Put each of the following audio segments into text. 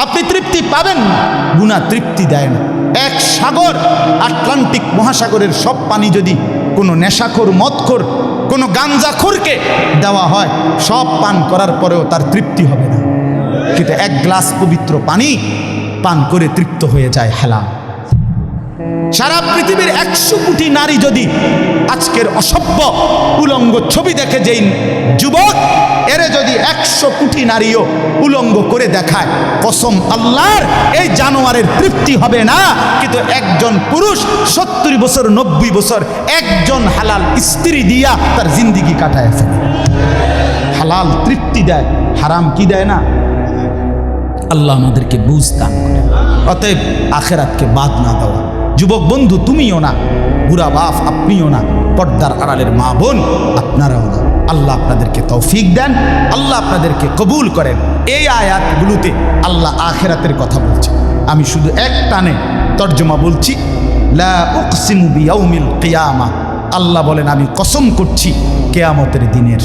আপনি তৃপ্তি পাবেন না। গুনাহ তৃপ্তি দেয় না। এক সাগর, আটলান্টিক মহাসাগরের সব পানি যদি কোনো নেশাখোর, মদখোর, কোনো গাঞ্জাখোরকে দেওয়া হয়, সব পান করার পরেও তার তৃপ্তি হবে না। কিন্তু এক গ্লাস পবিত্র পানি পান করে তৃপ্ত হয়ে যায় হালাল। সারা পৃথিবীর 100 কোটি নারী যদি আজকের অসভ্য উলঙ্গ ছবি দেখে, যেই যুবক এরে যদি 100 কোটি নারীও উলঙ্গ করে দেখায়, কসম আল্লাহর, এই জানোয়ারের তৃপ্তি হবে না। কিন্তু একজন পুরুষ 70 বছর 90 বছর একজন হালাল স্ত্রী দিয়া তার জিন্দিগি কাটায় ফেলে। হালাল তৃপ্তি দেয়, হারাম কি দেয় না। আল্লাহ আমাদেরকে বুঝ দান করে। অতএব আখেরাতকে বাদ না দেওয়া। যুবক বন্ধু তুমিও না, বুড়া বাপ আপনিও না, পর্দার আড়ালের মা বোন আপনারাও না। আল্লাহ আপনাদেরকে তৌফিক দেন, আল্লাহ আপনাদেরকে কবুল করেন। এই আয়াতগুলোতে আল্লাহ আখেরাতের কথা বলছে। আমি শুধু এক টানে তর্জমা বলছি। লা উকসিমু বিয়াউমিল কিয়ামা, আল্লাহ বলেন আমি কসম করছি কিয়ামতের দিনের।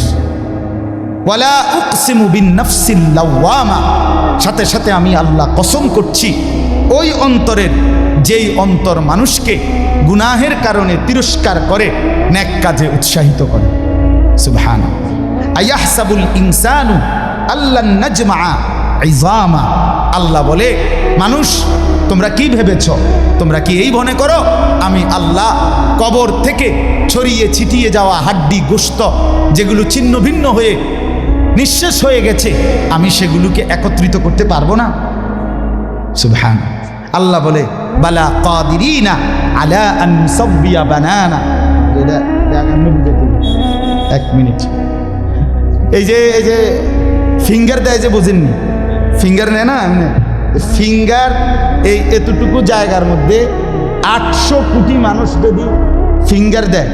ওয়ালা উকসিমু বিন-নাফসিল লাওয়ামা, সাথে সাথে আমি আল্লাহ কসম করছি ওই অন্তরের, যেই অন্তর মানুষকে গুনাহের কারণে তিরস্কার করে, নেক কাজে উৎসাহিত করে। সুবহানাল্লাহ। আয়াহসাবুল ইনসানু আল্লান নাজমা ইযামা, আল্লাহ বলে মানুষ তোমরা কি ভেবেছ, তোমরা কি এই মনে করো আমি আল্লাহ কবর থেকে ছড়িয়ে ছিটিয়ে যাওয়া হাড্ডি গোশত যেগুলো ছিন্ন ভিন্ন হয়ে নিঃশেষ হয়ে গেছে, আমি সেগুলোকে একত্রিত করতে পারবো না? সুবহানাল্লাহ। আল্লাহ বলে বালা কাদিরিনা আলা আন নুসাব্বিয়া বানানা। এক মিনিট, এই যে ফিঙ্গার দেয় যে, বুঝেননি? ফিঙ্গার নেয় না এমনি ফিঙ্গার, এই এতটুকু জায়গার মধ্যে 800 কোটি মানুষ যদি ফিঙ্গার দেয়,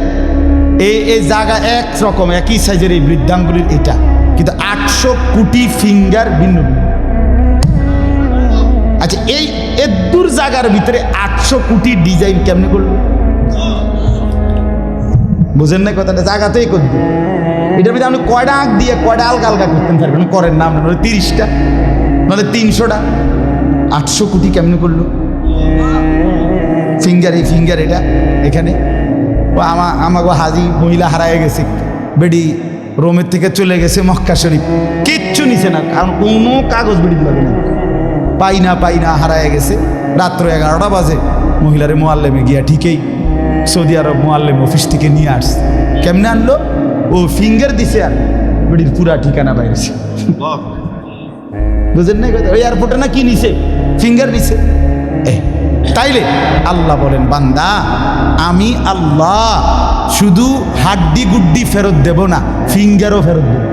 এই জায়গা একরকম একই সাইজের এই বৃদ্ধাঙ্গুলির এটা, কিন্তু 800 কোটি ফিঙ্গার ভিন্ন ভিন্ন। আচ্ছা, এই এদুর জায়গার ভিতরে 800 কোটি ডিজাইন কেমনে করলো? বুঝেন না কথাটা? জায়গাতেই করবে। এটার ভিতরে আপনি কয়টা আঁক দিয়ে কয়টা আলগা আলগা করতেন পারবেন? করেন না আপনার 30টা, নাহলে 300টা। 800 কোটি কেমনে করলো ফিঙ্গার? এই ফিঙ্গার এটা এখানে আমাকে হাজি মহিলা হারায় গেছে, বেডি রোমের থেকে চলে গেছে মক্কা শরীফ, কিচ্ছু নিছে না, কারণ কোনো কাগজ বেডি লাগে না, পাই না হারায় গেছে। রাত্র 11টা বাজে মহিলারে মোয়াল্লেমে গিয়া ঠিকই সৌদি আরব মোয়াল্লেম অফিস থেকে নিয়ে আসছে। কেমনে আনলো? ও ফিঙ্গার দিছে আর বেডির পুরা ঠিকানা বাইরেছে। বুঝেন না? ওই এয়ারপোর্টে না কি নিছে? ফিঙ্গার নিছে। তাইলে আল্লাহ বলেন বান্দা, আমি আল্লাহ শুধু হাড্ডি গুড্ডি ফেরত দেব না, ফিঙ্গারও ফেরত দেব।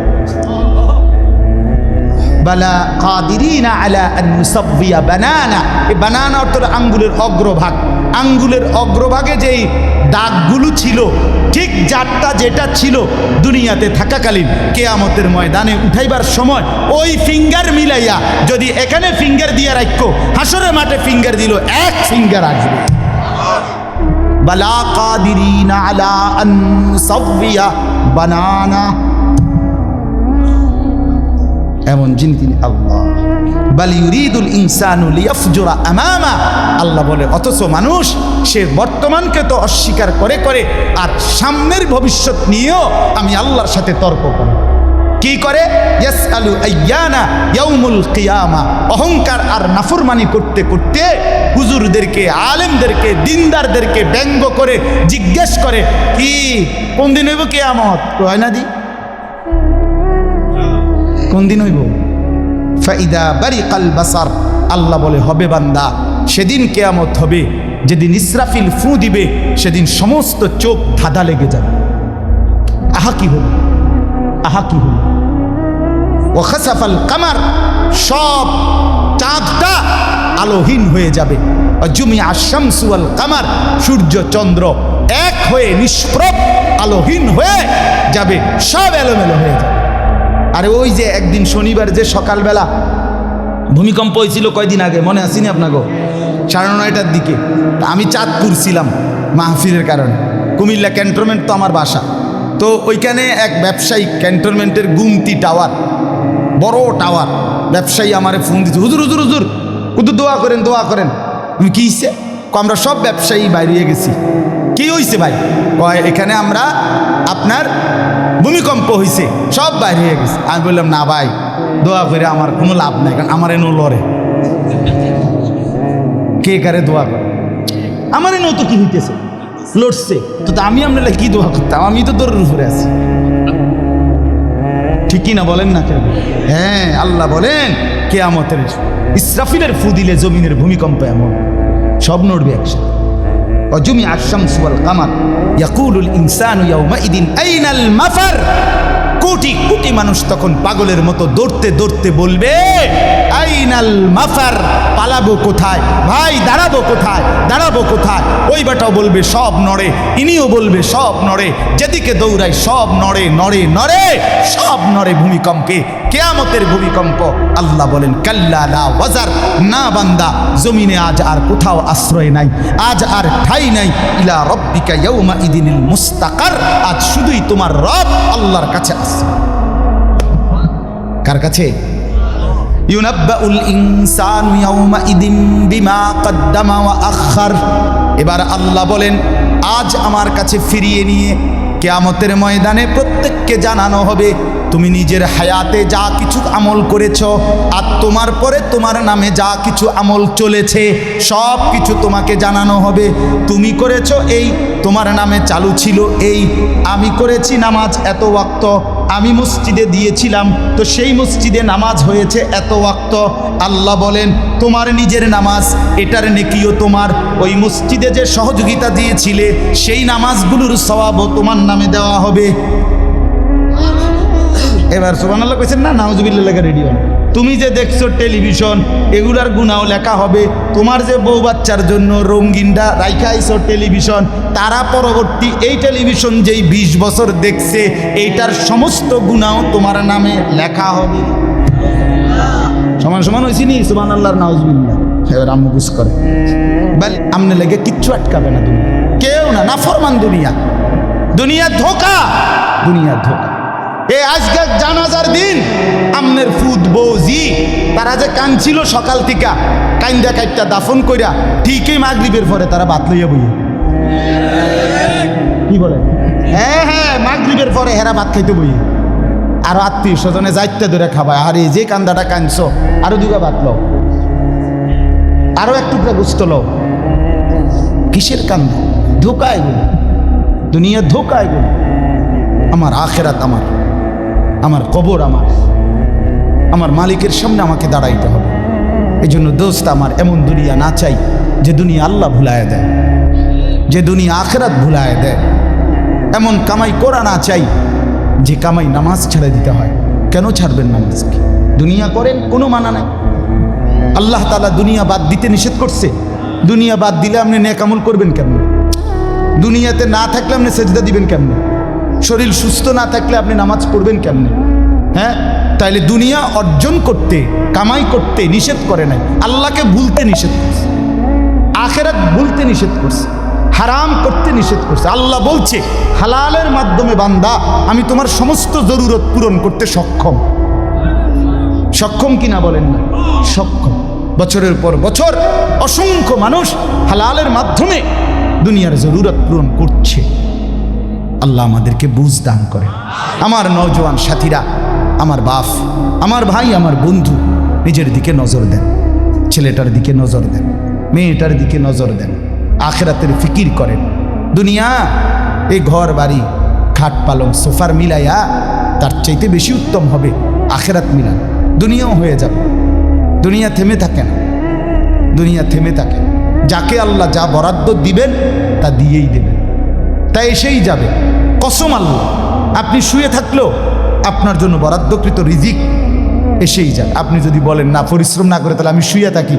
বালা কাদিরিনা আলা আন নুসাব্বিয়া বানানা। এই বানানা অর্থ আঙ্গুলের অগ্রভাগ। আঙ্গুলের অগ্রভাগে যেই দাগগুলো ছিল, ঠিক যারটা যেটা ছিল দুনিয়াতে থাকাকালীন, কিয়ামতের ময়দানে উঠাইবার সময় ওই ফিঙ্গার মিলাইয়া যদি এখানে ফিঙ্গার দিয়ে রাখো, হাসরের মাঠে ফিঙ্গার দিল, এক ফিঙ্গার আসবে। বালা কাদিরিনা আলা আন নুসাব্বিয়া বানানা, এমন যিনি তিনি আল্লাহ। বাল ইউরিদুল ইনসানু লিয়াফজুরা আমামা, আল্লাহ বলে অথচ মানুষ সে বর্তমানকে তো অস্বীকার করে করে আর সামনের ভবিষ্যৎ নিয়েও আমি আল্লাহর সাথে তর্ক করে। কি করে? ইয়াসআলু আইয়ানা ইয়াউমুল কিয়ামা, অহংকার আর নাফরমানি করতে করতে হুজুরদেরকে, আলেমদেরকে, দিনদারদেরকে ব্যঙ্গ করে জিজ্ঞেস করে, কি কোন দিন হইব কিয়ামত? হয় না দি, কোন দিন হইব? ফাইদা বারিকাল বাসার, আল্লাহ বলে হবে বান্দা, সেদিন কিয়ামত হবে যেদিন ইসরাফিল ফু দিবে, সেদিন সমস্ত চোখ ধাঁধা লেগে যাবে। আহা কি হলো, আহা কি হলো। ও খাসাফাল কামার, সব চাঁদটা আলোহীন হয়ে যাবে। জুমিয়া শামসু ওয়াল কামার, সূর্য চন্দ্র এক হয়ে নিষ্প্রভ আলোহীন হয়ে যাবে, সব এলোমেলো হয়ে যাবে। আরে ওই যে একদিন শনিবার যে সকালবেলা ভূমিকম্প হয়েছিল কয়দিন আগে, মনে আসেনি আপনাকে? 9:30টার দিকে আমি চাঁদপুর ছিলাম মাহফিলের কারণে। কুমিল্লা ক্যান্টনমেন্ট তো আমার বাসা, তো ওইখানে এক ব্যবসায়ী ক্যান্টনমেন্টের গুমতি টাওয়ার, বড় টাওয়ার, ব্যবসায়ী আমারে ফোন দিচ্ছে, হুজুর হুজুর হুজুর শুধু দোয়া করেন দোয়া করেন। আমি কি হইছে? আমরা সব ব্যবসায়ী বাইরে গেছি। কি হইছে ভাই? কয় এখানে আমরা আপনার ভূমিকম্প হইছে, সব বাইরে হয়ে গেছে। আমি বললাম না ভাই, দোয়া করে আমার কোনো লাভ নাই, কারণ আমার এনো লড়ে। কে কারে দোয়া করে? আমার এনো তো কি হইতেছে, লড়ছে তো, আমি আপনারা কি দোয়া করতাম? আমি তো দৌড়ের উপরে আছি, ঠিকই না বলেন না কেন? হ্যাঁ, আল্লাহ বলেন কিয়ামতের ইসরাফিলের ফু দিলে জমিনের ভূমিকম্প এমন সব নড়বে একসাথে। অজুমি আশ-শামসু ওয়াল কামার ইয়াকুলুল ইনসানু ইয়াউমাইদিন আইনাল মাফার। কোটি কোটি মানুষ তখন পাগলের মতো দৌড়তে দৌড়তে বলবে আইনাল মাফার, পালাবো কোথায় ভাই, দাঁড়াবো কোথায়, দাঁড়াবো কোথায়? ওই বেটাও বলবে সব নড়ে, ইনিও বলবে সব নড়ে, যেদিকে দৌড়ায় সব নড়ে নড়ে নড়ে, সব নড়ে ভূমিকম্পে, কিয়ামতের ভূমিকম্প। আল্লাহ বলেন কাল্লা লা ওয়াজার, না বান্দা, জমিনে আজ আর কোথাও আশ্রয় নাই, আজ আর ঠাঁই নাই। ইলা রব্বিকা ইয়াউমা ইদিনিল মুস্তাকার, আজ শুধুই তোমার রব আল্লাহর কাছে আছে। কার কাছে? ইউনাব্বাউল ইনসানু ইয়াউমা ইদিন বিমা কদ্দামা ওয়া আখার। এবার আল্লাহ বলেন আজ আমার কাছে ফিরিয়ে নিয়ে কিয়ামতের ময়দানে প্রত্যেককে জানানো হবে তুমি নিজের হায়াতে যা কিছু আমল করেছ, আর তোমার পরে তোমার নামে যা কিছু আমল চলেছে সব কিছু তোমাকে জানানো হবে। তুমি করেছ এই, তোমার নামে চালু ছিল এই, আমি করেছি নামাজ এত ওয়াক্ত, আমি মসজিদে দিয়েছিলাম তো সেই মসজিদে নামাজ হয়েছে এত ওয়াক্ত। আল্লাহ বলেন তোমার নিজের নামাজ, এটার নেকিও তোমার, ওই মসজিদে যে সহযোগিতা দিয়েছিলে সেই নামাজগুলোর সওয়াবও তোমার নামে দেওয়া হবে। এবার সুবহানাল্লাহ কইছেন না? নাউজুবিল্লাহ লেখা রেডি হন। তুমি যে দেখছো টেলিভিশন, এগুলার গুনাও লেখা হবে। তোমার যে বউ বাচ্চার জন্য রঙিনটা রাইখা আইছো টেলিভিশন, তারা পরবর্তী এই টেলিভিশন যেই 20 বছর দেখছে এইটার সমস্ত গুনাও তোমার নামে লেখা হবে। সমান সমান হয়েছি নি? সুবহানাল্লাহ নাউজুবিল্লাহ। এবার আম্মু বুঝ করে বলে আমনে লেগে কিচ্ছু আটকাবে না দুনিয়া, কেউ না, নাফরমান দুনিয়া, দুনিয়া ধোকা, দুনিয়া ধোকা। এই আজকে জানাজার দিন আমনের ফুদ বৌজি তারা যে কাঁদছিল সকাল থেকে, কাইন্দা কাইটটা দাফন কইরা ঠিকই মাগরিবের পরে তারা ভাত লইয়া বইয়ে। কি বলে? হ্যাঁ হ্যাঁ, মাগরিবের পরে হেরা ভাত খাইতে বইয়ে। আর আত্মীয় স্বজনে যাইতে ধরে খাবায়, আরে যে কান্দাটা কাঁদছো আরো দুগা ভাত লও, আরো এক টুকরা গুস্ত লও। কিসের কান্দা? ধোকা এগুলো, দুনিয়া ধোকা এগুলো। আমার আখেরাত আমার, আমার কবর আমার, আমার মালিকের সামনে আমাকে দাঁড়াইতে হবে। এই জন্য দোস্ত আমার এমন দুনিয়া না চাই যে দুনিয়া আল্লাহ ভুলায় দেয়, যে দুনিয়া আখেরাত ভুলায় দেয়। এমন কামাই করা না চাই যে কামাই নামাজ ছেড়ে দিতে হয়। কেন ছাড়বেন নামাজকে? দুনিয়া করেন, কোনো মানা নাই। আল্লাহ তাআলা দুনিয়া বাদ দিতে নিষেধ করছে। দুনিয়া বাদ দিলে আপনি নেক আমল করবেন কেমনে? দুনিয়াতে না থাকলে আপনি সেজদা দিবেন কেমনে? শরীর সুস্থ না থাকলে আপনি নামাজ পড়বেন কেমনে? হ্যাঁ, তাইলে দুনিয়া অর্জন করতে, কামাই করতে নিষেধ করে নাই, আল্লাহকে ভুলতে নিষেধ করছে, আখেরাত ভুলতে নিষেধ করছে, হারাম করতে নিষেধ করছে। আল্লাহ বলছে হালালের মাধ্যমে বান্দা আমি তোমার সমস্ত জরুরত পূরণ করতে সক্ষম। সক্ষম কিনা বলেন না? সক্ষম। বছরের পর বছর অসংখ্য মানুষ হালালের মাধ্যমে দুনিয়ার জরুরত পূরণ করছে। আল্লাহ আমাদেরকে বুঝ দান করে। আমার নওজোয়ান সাথীরা, আমার বাপ, আমার ভাই, আমার বন্ধু, নিজের দিকে নজর দেন, ছেলেটার দিকে নজর দেন, মেয়েটার দিকে নজর দেন, আখেরাতের ফিকির করেন। দুনিয়া এই ঘর বাড়ি খাট পালং সোফার মিলাইয়া তার চাইতে বেশি উত্তম হবে আখেরাত মিলান। দুনিয়াও হয়ে যাবে, দুনিয়া থেমে থাকে না, দুনিয়া থেমে থাকে। যাকে আল্লাহ যা বরাদ্দ দিবেন তা দিয়েই দেবেন, তা এসেই যাবে। কসম আল্লাহ, আপনি শুয়ে থাকলেও আপনার জন্য বরাদ্দকৃত রিজিক এসেই যাবে। আপনি যদি বলেন না পরিশ্রম না করে তাহলে আমি শুয়ে থাকি,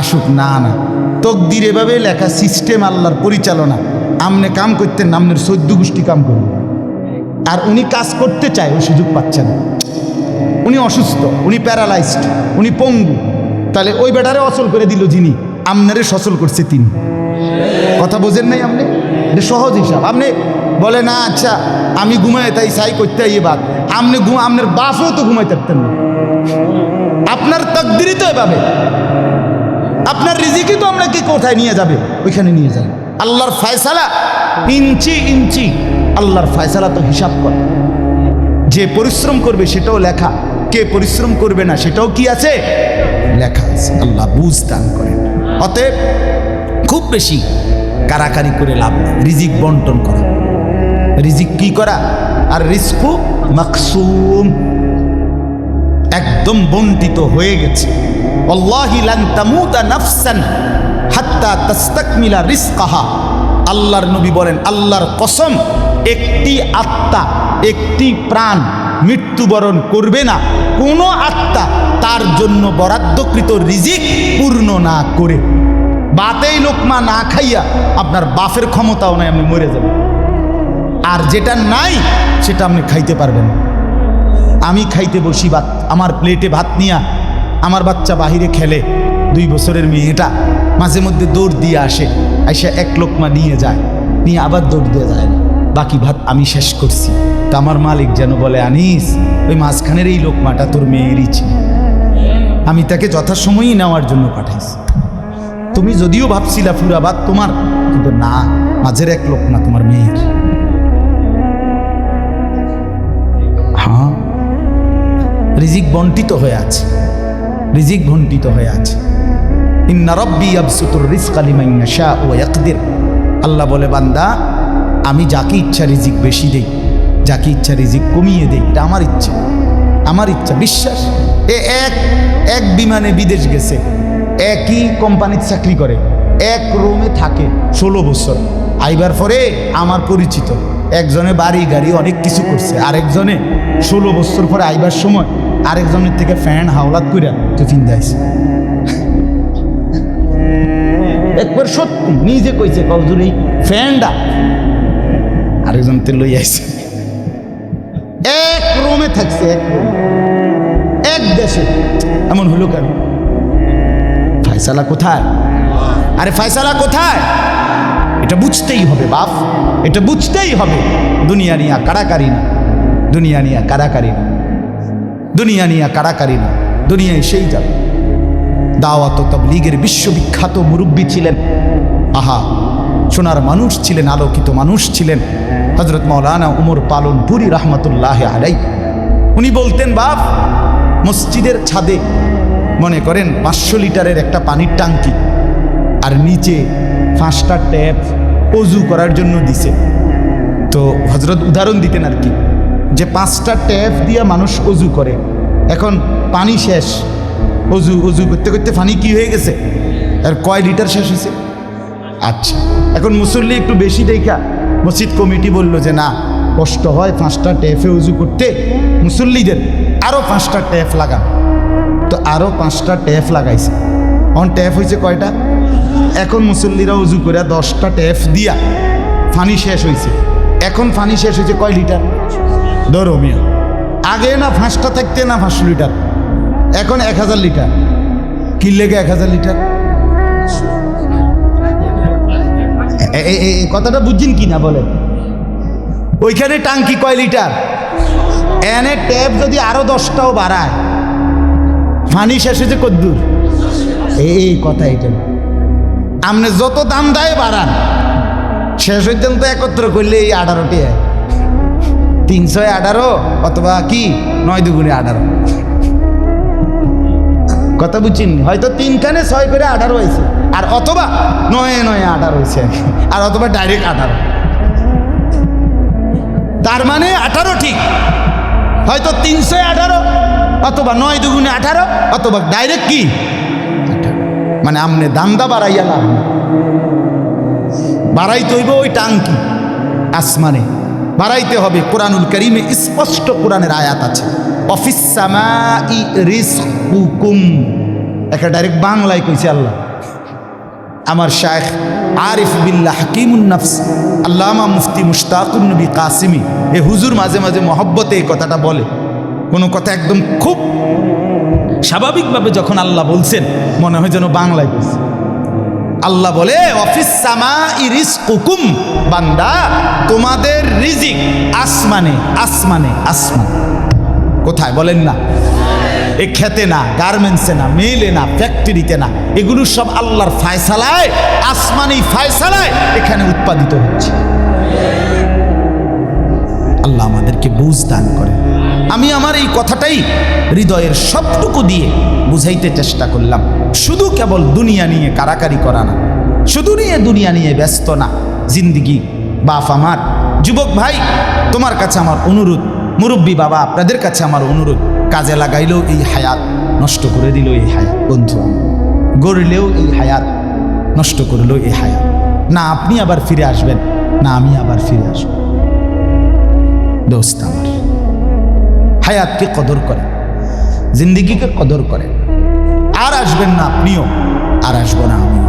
আসুক। না না, তকদির এভাবে লেখা, সিস্টেম আল্লাহর পরিচালনা। আমনে কাম করতেন, আমনের 14 গোষ্ঠী কাম করবেন। আর উনি কাজ করতে চায়, ওই সুযোগ পাচ্ছেন। উনি অসুস্থ, উনি প্যারালাইজড, উনি পঙ্গু, তাহলে ওই বেটারে অচল করে দিল যিনি, আমনারে সচল করছে তিনি। কথা বোঝেন নাই আপনি? এটা সহজ হিসাব। আপনি বলে না আচ্ছা আমি ঘুমাই তাই সাই করতে এই বাদ, আপনি আপনার বাপও তো ঘুমাইতে পারতেন না, আপনার তকদিরই তো এভাবে। কোথায় নিয়ে যাবে ওইখানে নিয়ে যাবে। আল্লাহর ফয়সালা ইঞ্চি ইঞ্চি, আল্লাহর ফয়সালা তো হিসাব করে। যে পরিশ্রম করবে সেটাও লেখা, কে পরিশ্রম করবে না সেটাও কি আছে, লেখা আছে। আল্লাহ বুঝ দান করেন। অতএব খুব বেশি কারাকারি করে লাভ নেই, রিজিক বন্টন করা, রিজিক কি করা, আর রিজকু মাকসুম, একদম বন্টিত হয়ে গেছে। আল্লাহি লান তামুতা নাফসান হাত্তা তাস্তাকমিলা রিজকাহা, আল্লাহর নবী বলেন আল্লাহর কসম, একটি আত্মা, একটি প্রাণ মৃত্যুবরণ করবে না কোনো আত্মা তার জন্য বরাদ্দকৃত রিজিক পূর্ণ না করে। বাতেই লোকমা না খাইয়া আপনার বাপের ক্ষমতাও নাই, আপনি মরে যাবেন। আর যেটা নাই সেটা আপনি খাইতে পারবেন। আমি খাইতে বসি ভাত, আমার প্লেটে ভাত নিয়া, আমার বাচ্চা বাহিরে খেলে, 2 বছরের মেয়েটা মাঝে মধ্যে দৌড় দিয়ে আসে, আইসা এক লোকমা নিয়ে যায়, নিয়ে আবার দৌড় দিয়ে যায়, বাকি ভাত আমি শেষ করছি। তা আমার মালিক যেন বলে, আনিস ওই মাঝখানের এই লোকমাটা তোর মেয়েরই ছিল, আমি তাকে যথাসময়ই নেওয়ার জন্য পাঠাইছি। তুমি যদিও ভাবছিলা পুরা ভাত তোমার, কিন্তু না, মাঝের এক লোকমা তোমার মেয়ের। হ্যাঁ, রিজিক বন্টিত হয়ে আছে, রিজিক বন্টিত হয়ে আছে। ইন্না রাব্বি ইয়াবসুতুর রিজকা লিমান ইয়াশা ওয়া ইয়াকদির, আল্লাহ বলে বান্দা আমি যাকে ইচ্ছা রিজিক বেশি দেই, যাকে ইচ্ছা রিজিক কমিয়ে দেই, এটা আমার ইচ্ছা, আমার ইচ্ছা। বিশ্বাস, এক বিমানে বিদেশ গেছে, একই কোম্পানির চাকরি করে, এক রুমে থাকে 16 বছর। আইবার পরে আমার পরিচিত একজনে বাড়ি গাড়ি অনেক কিছু করছে, আরেকজনে 16 বছর পরে আইবার সময় আরেকজনের থেকে ফ্যান হাওলাত কইরা টিফিন দেয়ছে। একবার সত্যি নিজে কইছে, কবজুর এই ফ্যানটা আরেকজন তে লই আইছে, এক রুমে থাকছে, এক রুমে, এক দেশে। এমন হলো কেন? ফয়সালা কোথায়? আরে ফয়সালা কোথায়? এটা বুঝতেই হবে বাপ, এটা বুঝতেই হবে। দুনিয়া নিয়া কারাকারি না, দুনিয়া নিয়া কারাকারি না, দুনিয়া নিয়া কারাকারি না, দুনিয়ায় সেই যাবে। দাওয়াত ও তাবলীগের বিশ্ববিখ্যাত মুরব্বী ছিলেন, আহা সোনার মানুষ ছিলেন, আলোকিত মানুষ ছিলেন হযরত মাওলানা উমর পালনপুরি রহমতুল্লাহ আলাইহি। উনি বলতেন, বাপ মসজিদের ছাদে মনে করেন 500 লিটারের একটা পানির টাঙ্কি, আর নিচে 5টা ট্যাপ অজু করার জন্য দিছে। তো হযরত উদাহরণ দিতেন আর কি, যে 5টা ট্যাপ দিয়ে মানুষ অজু করে, এখন পানি শেষ, অজু অজু করতে করতে পানি কি হয়ে গেছে, আর কয় লিটার শেষ হয়েছে। আচ্ছা, এখন মুসল্লি একটু বেশি দেখা মসজিদ কমিটি বলল যে না, কষ্ট হয় 5টা ট্যাপে উজু করতে, মুসল্লিদের আরও 5টা ট্যাপ লাগান। তো আরও 5টা ট্যাপ লাগাইছে। এখন ট্যাপ হয়েছে কয়টা? এখন মুসল্লিরা উজু করে 10টা ট্যাপ দিয়া পানি শেষ হয়েছে। এখন পানি শেষ হয়েছে কয় লিটার? ধরো মিয়া, আগে না 5টা থাকতে না 500 লিটার, এখন 1000 লিটার। কি লেগে 1000 লিটার? এই কথাটা বুঝছেন কি না বলেন? ওইখানে টাঙ্কি কয় লিটার, এনে ট্যাপ যদি আরো 10টাও বাড়ায়, পানি শেষ হয়েছে কদ্দুর? এই কথা, এটা আপনি যত দাম দেয় বাড়ান, শেষ হইতেন তো একত্র করলে এই 18টি 318 অথবা কি 9 দুগুণে 18। কথা বুঝছেন? হয়তো 3খানে 6 করে 18 হয়েছে, আর অথবা 9 9 18 হয়েছে, আর অথবা ডাইরেক্ট 18। তার মানে 18 ঠিক, হয়তো 318 অথবা 9 দুগুণে 18 অথবা ডাইরেক্ট কি 18। মানে আমনে দামদা বাড়াইয়া না, বাড়াইতে হইব ওই টাঙ্কি আসমানে বাড়াইতে হবে। কোরআনুল কারীমে স্পষ্ট কোরআনের আয়াত আছে, অফিস সামাই রিজকুকুম, একটা ডাইরেক্ট বাংলায় কইছে আল্লাহ। আমার শায়েখ আরিফ বিল্লাহ হাকিমুন নফস আল্লামা মুফতি মুশতাকুন নবী কাসিমি, এ হুজুর মাঝে মাঝে মহব্বতে এই কথাটা বলে। কোনো কথা একদম খুব স্বাভাবিকভাবে যখন আল্লাহ বলছেন, মনে হয় যেন বাংলায় বলছে। আল্লাহ বলে, অফিস সামাই রিজকুকুম, বান্দা তোমাদের রিজিক আসমানে আসমানে আসমান। কোথায় বলেন না? এ খেতে না, গার্মেন্টসে না, মেলে না, ফ্যাক্টরিতে না, এগুলো সব আল্লাহর ফায়সালায়, আসমানি ফায়সালায় এখানে উৎপাদিত হচ্ছে। আল্লাহ আমাদেরকে বুঝ দান করে। আমি আমার এই কথাটাই হৃদয়ের সবটুকু দিয়ে বুঝাইতে চেষ্টা করলাম। শুধু কেবল দুনিয়া নিয়ে কারাকারি করা না, শুধু দুনিয়া নিয়ে ব্যস্ত না। জিন্দিগি বাপ আমার, যুবক ভাই তোমার কাছে আমার অনুরোধ, মুরব্বী বাবা আপনাদের কাছে আমার অনুরোধ, কাজে লাগাইলেও এই হায়াত, নষ্ট করে দিল এই হায়াত। বন্ধু গড়লেও এই হায়াত, নষ্ট করলেও এই হায়াত। না আপনি আবার ফিরে আসবেন, না আমি আবার ফিরে আসব। দোস্ত আমার, হায়াতকে কদর করেন, জিন্দিগিকে কদর করেন। আর আসবেন না আপনিও, আর আসবো না আমি।